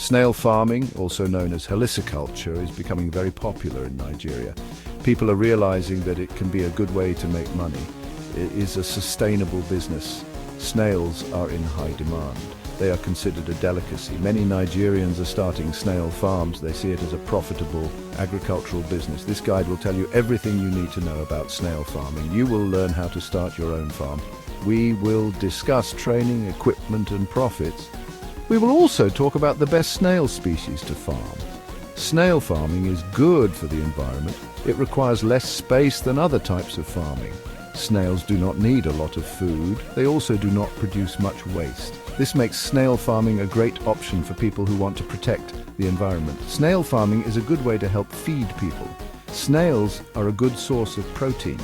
Snail farming, also known as heliciculture, is becoming very popular in Nigeria. People are realizing that it can be a good way to make money. It is a sustainable business. Snails are in high demand. They are considered a delicacy. Many Nigerians are starting snail farms. They see it as a profitable agricultural business. This guide will tell you everything you need to know about snail farming. You will learn how to start your own farm. We will discuss training, equipment, and profits. We will also talk about the best snail species to farm. Snail farming is good for the environment. It requires less space than other types of farming. Snails do not need a lot of food. They also do not produce much waste. This makes snail farming a great option for people who want to protect the environment. Snail farming is a good way to help feed people. Snails are a good source of protein.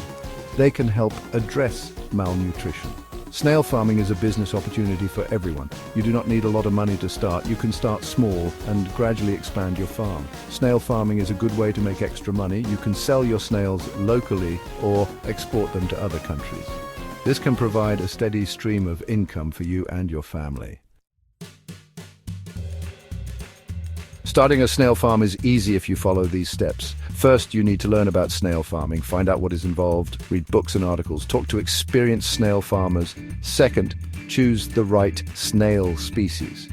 They can help address malnutrition. Snail farming is a business opportunity for everyone. You do not need a lot of money to start. You can start small and gradually expand your farm. Snail farming is a good way to make extra money. You can sell your snails locally or export them to other countries. This can provide a steady stream of income for you and your family. Starting a snail farm is easy if you follow these steps. First, you need to learn about snail farming, find out what is involved, read books and articles, talk to experienced snail farmers. Second, choose the right snail species.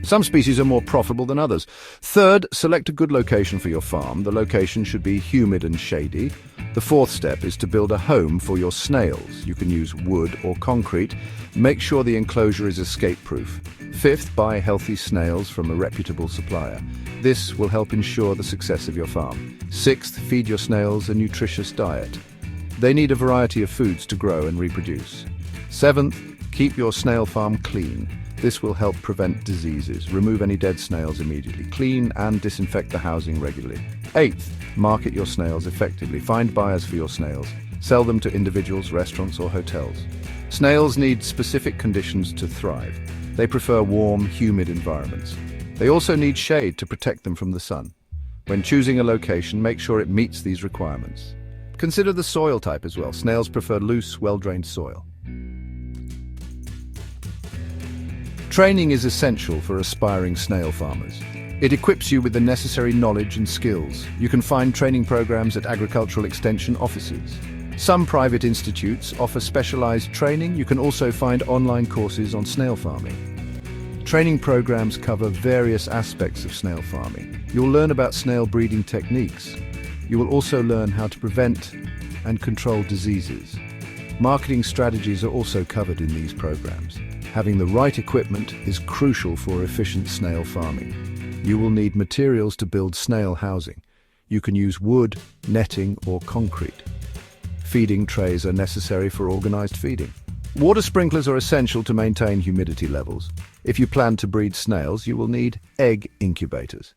Some species are more profitable than others. Third, select a good location for your farm. The location should be humid and shady. The fourth step is to build a home for your snails. You can use wood or concrete. Make sure the enclosure is escape-proof. Fifth, buy healthy snails from a reputable supplier. This will help ensure the success of your farm. Sixth, feed your snails a nutritious diet. They need a variety of foods to grow and reproduce. Seventh, keep your snail farm clean. This will help prevent diseases. Remove any dead snails immediately. Clean and disinfect the housing regularly. Eighth, market your snails effectively. Find buyers for your snails. Sell them to individuals, restaurants, or hotels. Snails need specific conditions to thrive. They prefer warm, humid environments. They also need shade to protect them from the sun. When choosing a location, make sure it meets these requirements. Consider the soil type as well. Snails prefer loose, well-drained soil. Training is essential for aspiring snail farmers. It equips you with the necessary knowledge and skills. You can find training programs at agricultural extension offices. Some private institutes offer specialized training. You can also find online courses on snail farming. Training programs cover various aspects of snail farming. You'll learn about snail breeding techniques. You will also learn how to prevent and control diseases. Marketing strategies are also covered in these programs. Having the right equipment is crucial for efficient snail farming. You will need materials to build snail housing. You can use wood, netting, or concrete. Feeding trays are necessary for organized feeding. Water sprinklers are essential to maintain humidity levels. If you plan to breed snails, you will need egg incubators.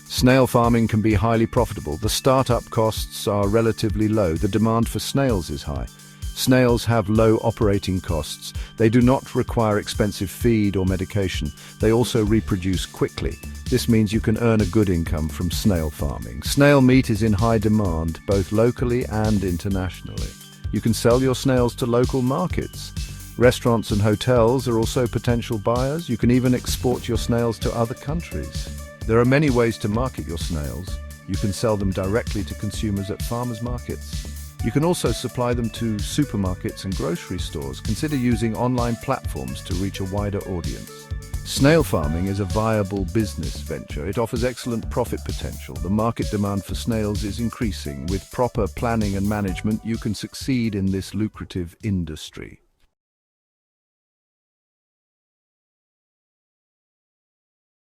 Snail farming can be highly profitable. The startup costs are relatively low. The demand for snails is high. Snails have low operating costs. They do not require expensive feed or medication. They also reproduce quickly. This means you can earn a good income from snail farming. Snail meat is in high demand, both locally and internationally. You can sell your snails to local markets. Restaurants and hotels are also potential buyers. You can even export your snails to other countries. There are many ways to market your snails. You can sell them directly to consumers at farmers markets. You can also supply them to supermarkets and grocery stores. Consider using online platforms to reach a wider audience. Snail farming is a viable business venture. It offers excellent profit potential. The market demand for snails is increasing. With proper planning and management, you can succeed in this lucrative industry.